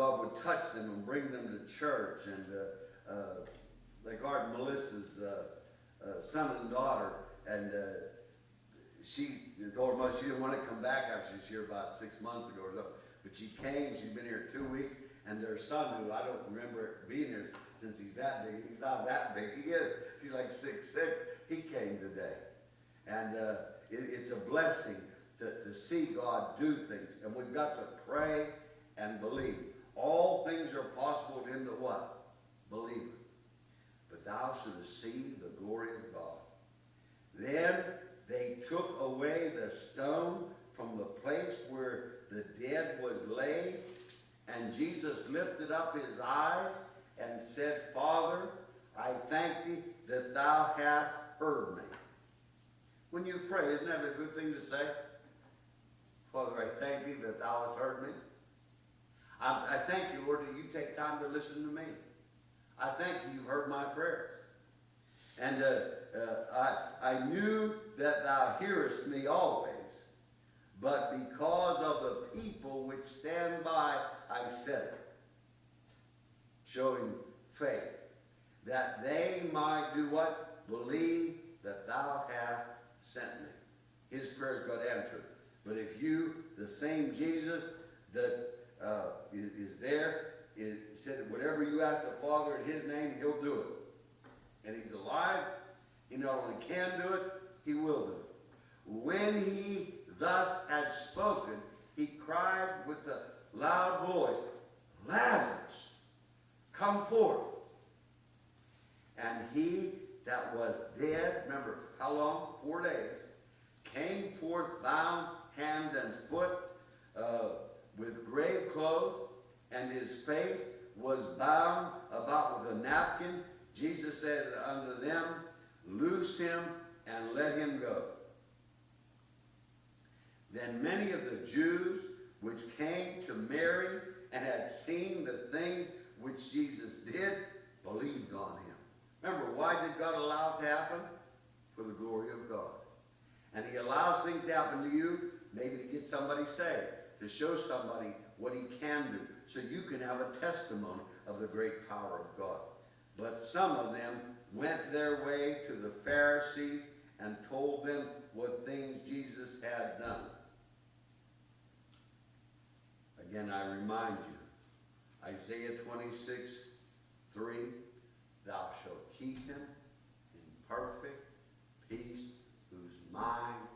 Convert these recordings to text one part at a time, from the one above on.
God would touch them and bring them to church. And like our Melissa's son and daughter, and she told her she didn't want to come back after she was here about 6 months ago or so. But she came. She's been here 2 weeks. And their son, who I don't remember being here since he's that big. He's not that big. He is. He's like 6'6". He came today. And it's a blessing to see God do things. And we've got to pray and believe. All things are possible to him that what? Believe. But thou shouldst see the glory of God. Then they took away the stone from the place where the dead was laid, and Jesus lifted up his eyes and said, Father, I thank thee that thou hast heard me. When you pray, isn't that a good thing to say? Father, I thank thee that thou hast heard me. I thank you, Lord, that you take time to listen to me. I thank you, you've heard my prayers. And I knew that thou hearest me always, but because of the people which stand by, I said it, showing faith, that they might do what? Believe that thou hast sent me. His prayers got answered. But if you, the same Jesus that is there, said that whatever you ask the Father in his name, he'll do it. And he's alive. He not only can do it, he will do it. When he thus had spoken, he cried with a loud voice, Lazarus, come forth. And he that was dead, remember how long? 4 days, came forth bound hand and foot with grave clothes, and his face was bound about with a napkin. Jesus said unto them, Loose him and let him go. Then many of the Jews which came to Mary and had seen the things which Jesus did, believed on him. Remember, why did God allow it to happen? For the glory of God. And he allows things to happen to you, maybe to get somebody saved, to show somebody what he can do, so you can have a testimony of the great power of God. But some of them went their way to the Pharisees and told them what things Jesus had done. Again, I remind you, Isaiah 26:3, thou shalt keep him in perfect peace, whose mind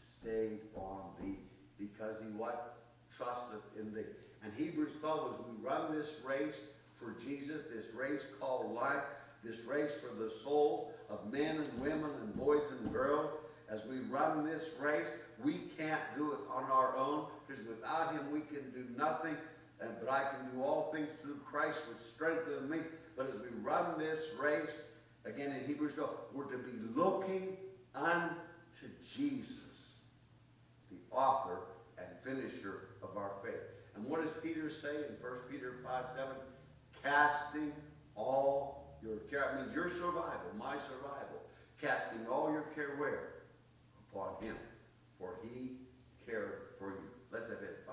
is stayed on thee, because he what? Trusteth in thee. And Hebrews 12, as we run this race for Jesus, this race called life, this race for the souls of men and women and boys and girls, as we run this race, we can't do it on our own, because without him we can do nothing. But I can do all things through Christ which strengthens me. But as we run this race, again in Hebrews 12, we're to be looking unto Jesus, the author and finisher of our faith. And what does Peter say in 1 Peter 5:7? Casting all your care. It means your survival, my survival. Casting all your care where? Upon him. For he cared for you. Let's have it.